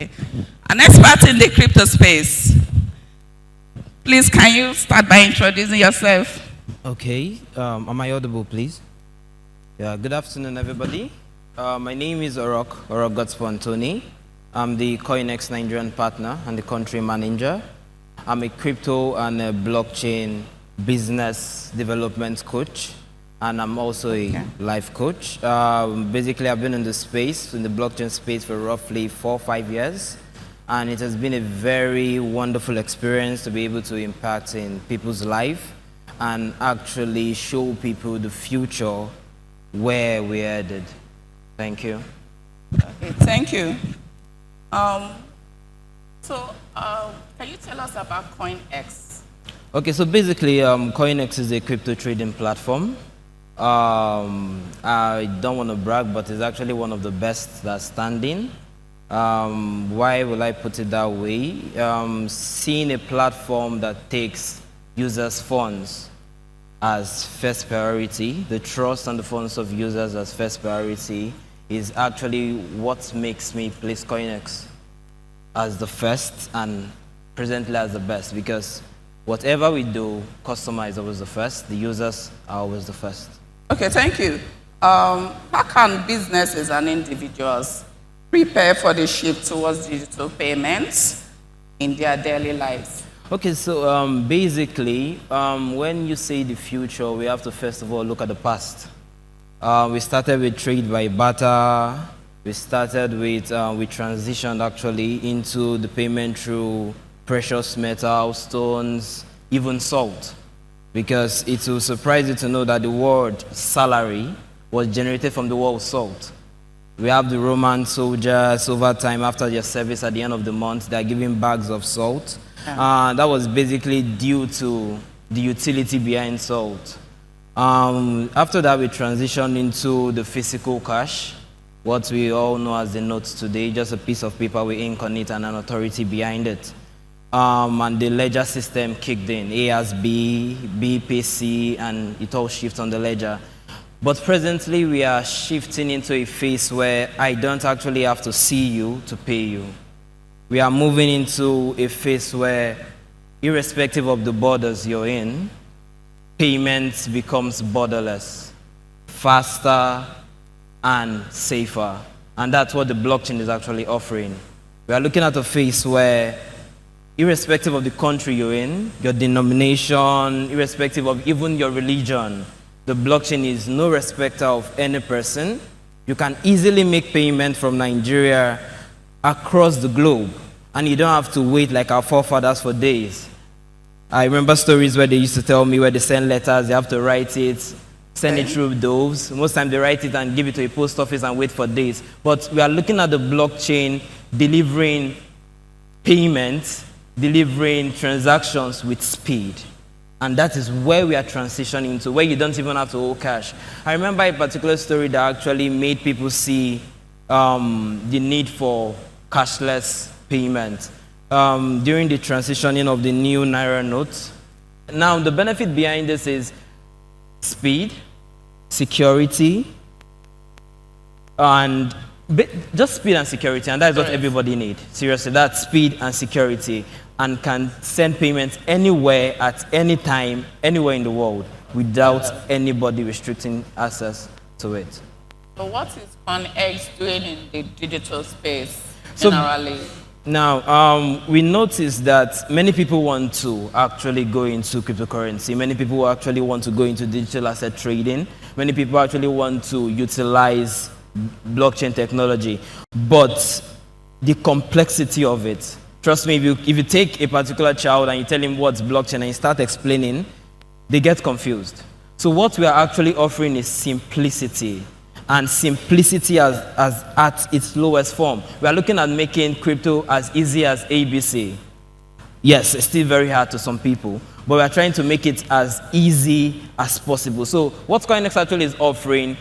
An expert in the crypto space. Please, can you start by introducing yourself? Okay, am I audible, please? Yeah, good afternoon, everybody. My name is Orok Godspower. I'm the CoinEx Nigerian Partner and the country manager. I'm a crypto and a blockchain business development coach, and I'm also a life coach. Basically, I've been in the space, in the blockchain space for roughly 4 or 5 years, and it has been a very wonderful experience to be able to impact in people's life and actually show people the future where we're headed. Thank you. Okay, thank you. Can you tell us about CoinEx? Okay, so basically, CoinEx is a crypto trading platform. I don't want to brag, but it's actually one of the best that's standing. Why will I put it that way? Seeing a platform that takes users' funds as first priority, the trust and the funds of users as first priority, is actually what makes me place CoinEx as the first and presently as the best, because whatever we do, customer is always the first, the users are always the first. Okay, thank you. How can businesses and individuals prepare for the shift towards digital payments in their daily lives? Okay, so basically, when you say the future, we have to first of all look at the past. We started with trade by barter. We started with, we transitioned actually into the payment through precious metals, stones, even salt. Because it will surprise you to know that the word salary was generated from the word salt. We have the Roman soldiers over time after their service at the end of the month, they're giving bags of salt. That was basically due to the utility behind salt. After that, we transitioned into the physical cash, what we all know as the notes today, just a piece of paper with ink on it and an authority behind it. And the ledger system kicked in, A as B, B pays C, and it all shifts on the ledger. But presently, we are shifting into a phase where I don't actually have to see you to pay you. We are moving into a phase where, irrespective of the borders you're in, payments becomes borderless, faster and safer. And that's what the blockchain is actually offering. We are looking at a phase where, irrespective of the country you're in, your denomination, irrespective of even your religion, the blockchain is no respecter of any person. You can easily make payment from Nigeria across the globe, and you don't have to wait like our forefathers for days. I remember stories where they used to tell me where they send letters, they have to write it, send it through doves. Most times they write it and give it to a post office and wait for days. But we are looking at the blockchain delivering payments, delivering transactions with speed. And that is where we are transitioning to, where you don't even have to hold cash. I remember a particular story that actually made people see the need for cashless payment during the transitioning of the new Naira notes. Now, the benefit behind this is speed, security, and just speed and security, and that's what everybody needs. Seriously, that's speed and security, and can send payments anywhere, at any time, anywhere in the world, without anybody restricting access to it. So what is CoinEx doing in the digital space generally? Now, we noticed that many people want to actually go into cryptocurrency. Many people actually want to go into digital asset trading. Many people actually want to utilize blockchain technology. But the complexity of it, trust me, if you take a particular child and you tell him what's blockchain and you start explaining, they get confused. So what we are actually offering is simplicity. And simplicity as at its lowest form. We are looking at making crypto as easy as ABC. Yes, it's still very hard to some people, but we are trying to make it as easy as possible. So what CoinEx actually is offering,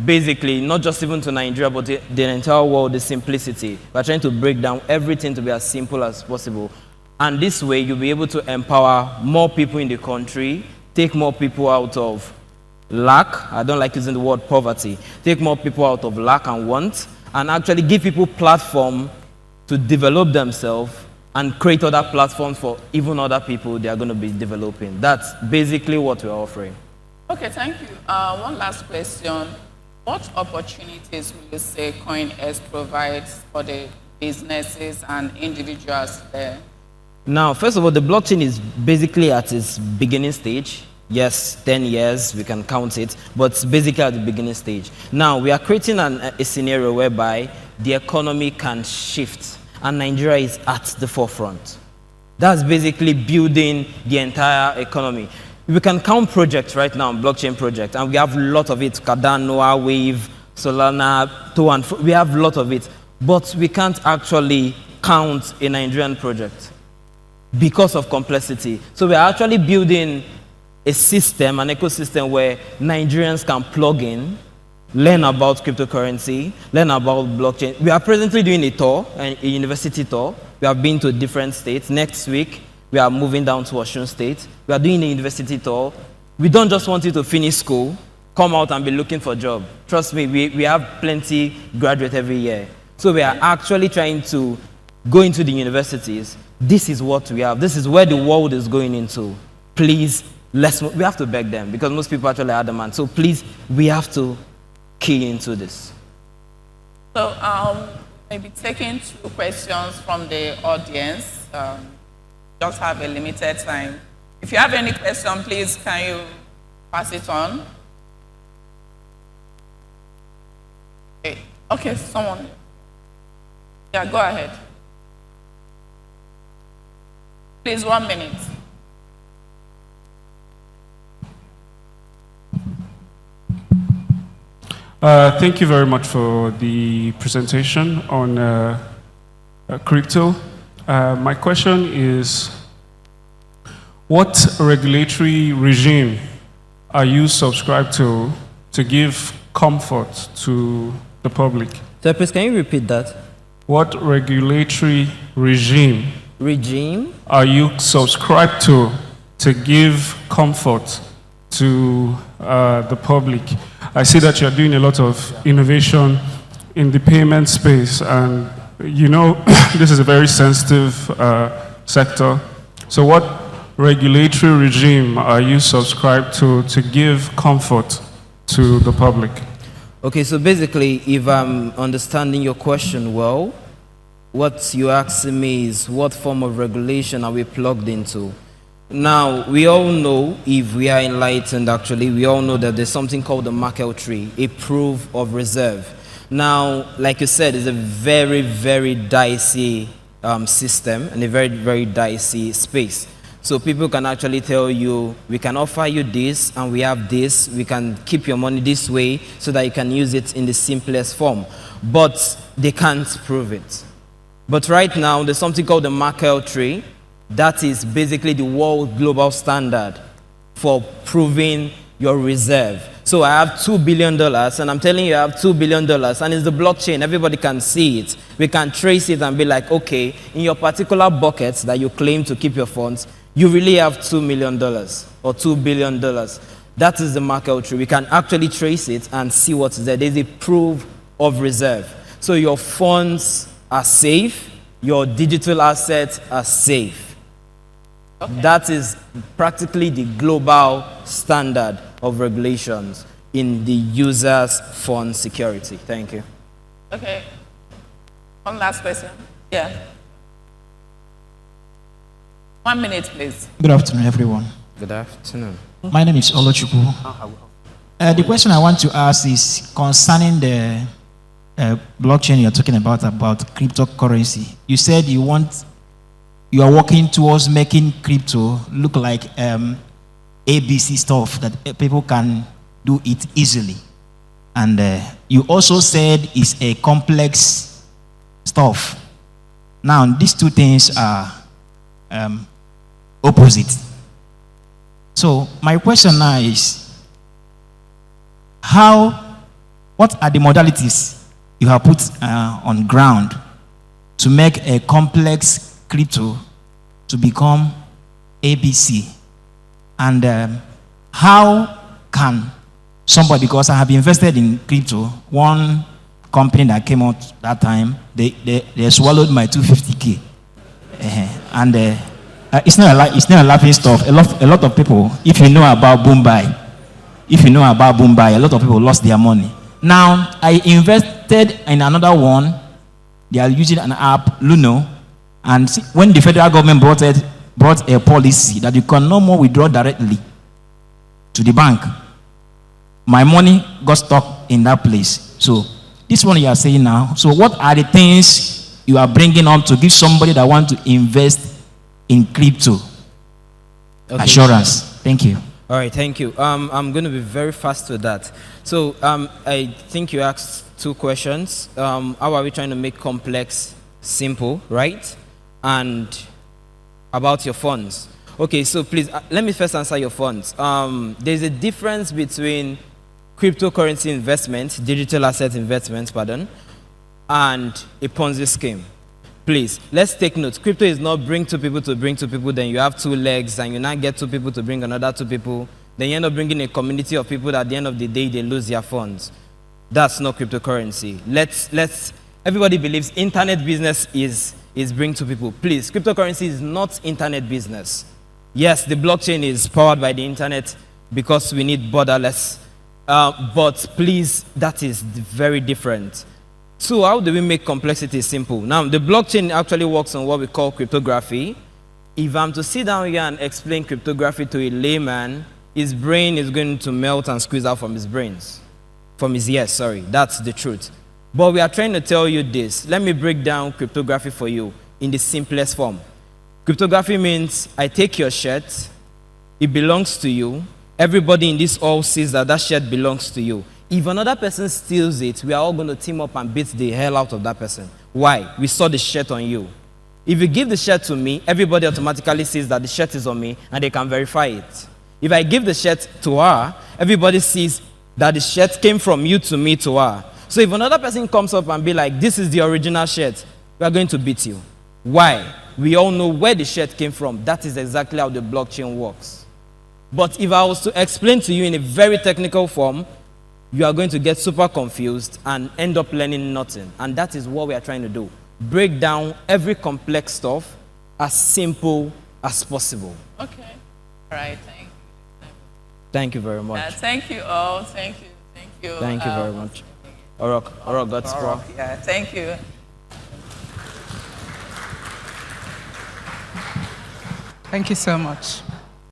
basically, not just even to Nigeria, but the entire world, is simplicity. We are trying to break down everything to be as simple as possible. And this way, you'll be able to empower more people in the country, take more people out of lack. I don't like using the word poverty. Take more people out of lack and want, and actually give people platform to develop themselves and create other platforms for even other people they are going to be developing. That's basically what we're offering. Okay, thank you. One last question. What opportunities will you say CoinEx provides for the businesses and individuals there? Now, first of all, the blockchain is basically at its beginning stage. Yes, 10 years, we can count it, but it's basically at the beginning stage. Now, we are creating a scenario whereby the economy can shift, and Nigeria is at the forefront. That's basically building the entire economy. We can count projects right now, blockchain projects, and we have a lot of it. Cardano, Wave, Solana, To and Fro. We have a lot of it, but we can't actually count a Nigerian project because of complexity. So we are actually building a system, an ecosystem where Nigerians can plug in, learn about cryptocurrency, learn about blockchain. We are presently doing a tour, a university tour. We have been to different states. Next week, we are moving down to Osun State. We are doing a university tour. We don't just want you to finish school, come out and be looking for a job. Trust me, we have plenty graduate every year. So we are actually trying to go into the universities. This is what we have. This is where the world is going into. Please, we have to beg them because most people actually are adamant. So please, we have to key into this. So maybe taking 2 questions from the audience. Just have a limited time. If you have any question, please can you pass it on? Okay, someone. Yeah, go ahead. Please, 1 minute. Thank you very much for the presentation on crypto. My question is, what regulatory regime are you subscribed to give comfort to the public? So please, can you repeat that? What regulatory regime are you subscribed to give comfort to the public? I see that you're doing a lot of innovation in the payment space, and you know this is a very sensitive sector. So what regulatory regime are you subscribed to give comfort to the public? Okay, so basically, if I'm understanding your question well, what you're asking me is what form of regulation are we plugged into? Now, we all know, if we are enlightened actually, we all know that there's something called the Merkle tree, a proof of reserve. Now, like you said, it's a very, very dicey system and a very, very dicey space. So people can actually tell you, we can offer you this and we have this, we can keep your money this way so that you can use it in the simplest form. But they can't prove it. But right now, there's something called the Merkle tree. That is basically the world global standard for proving your reserve. So I have $2 billion, and I'm telling you I have $2 billion, and it's the blockchain. Everybody can see it. We can trace it and be like, okay, in your particular buckets that you claim to keep your funds, you really have $2 million or $2 billion. That is the Merkle tree. We can actually trace it and see what's there. There's a proof of reserve. So your funds are safe, your digital assets are safe. Okay. That is practically the global standard of regulations in the user's fund security. Thank you. Okay. One last question. Yeah. 1 minute, please. Good afternoon, everyone. Good afternoon. My name is Olochukwu. The question I want to ask is concerning the blockchain you're talking about cryptocurrency. You said you are working towards making crypto look like ABC stuff that people can do it easily. And you also said it's a complex stuff. Now, these two things are opposite. So my question now is, what are the modalities you have put on ground to make a complex crypto to become ABC? And how can somebody, because I have invested in crypto, one company that came out that time, they swallowed my 250K. And it's not a laughing stuff. A lot of people, if you know about Boombuy, a lot of people lost their money. Now, I invested in another one. They are using an app, Luno. And when the federal government brought a policy that you can no more withdraw directly to the bank, my money got stuck in that place. So, this one you are saying now. So, what are the things you are bringing up to give somebody that want to invest in crypto? Okay. Assurance. Thank you. All right, thank you. I'm going to be very fast with that. So I think you asked two questions. How are we trying to make complex simple, right? And about your funds. Okay, so please, let me first answer your funds. There's a difference between cryptocurrency investment, digital asset investment, pardon, and a Ponzi scheme. Please, let's take note. Crypto is not bring two people to bring two people, then you have two legs, and you now get two people to bring another two people. Then you end up bringing a community of people that at the end of the day, they lose their funds. That's not cryptocurrency. Everybody believes internet business is bring two people. Please, cryptocurrency is not internet business. Yes, the blockchain is powered by the internet because we need borderless. But please, that is very different. So how do we make complexity simple? Now, the blockchain actually works on what we call cryptography. If I'm to sit down here and explain cryptography to a layman, his brain is going to melt and squeeze out from his ears, sorry. That's the truth. But we are trying to tell you this. Let me break down cryptography for you in the simplest form. Cryptography means I take your shirt, it belongs to you. Everybody in this hall sees that that shirt belongs to you. If another person steals it, we are all going to team up and beat the hell out of that person. Why? We saw the shirt on you. If you give the shirt to me, everybody automatically sees that the shirt is on me and they can verify it. If I give the shirt to her, everybody sees that the shirt came from you to me to her. So if another person comes up and be like, this is the original shirt, we are going to beat you. Why? We all know where the shirt came from. That is exactly how the blockchain works. But if I was to explain to you in a very technical form, you are going to get super confused and end up learning nothing. And that is what we are trying to do. Break down every complex stuff as simple as possible. Okay. All right, thank you. Thank you very much. Thank you all. Thank you. Thank you. Thank you very much. Orok Godspower. Yeah, thank you. Thank you so much.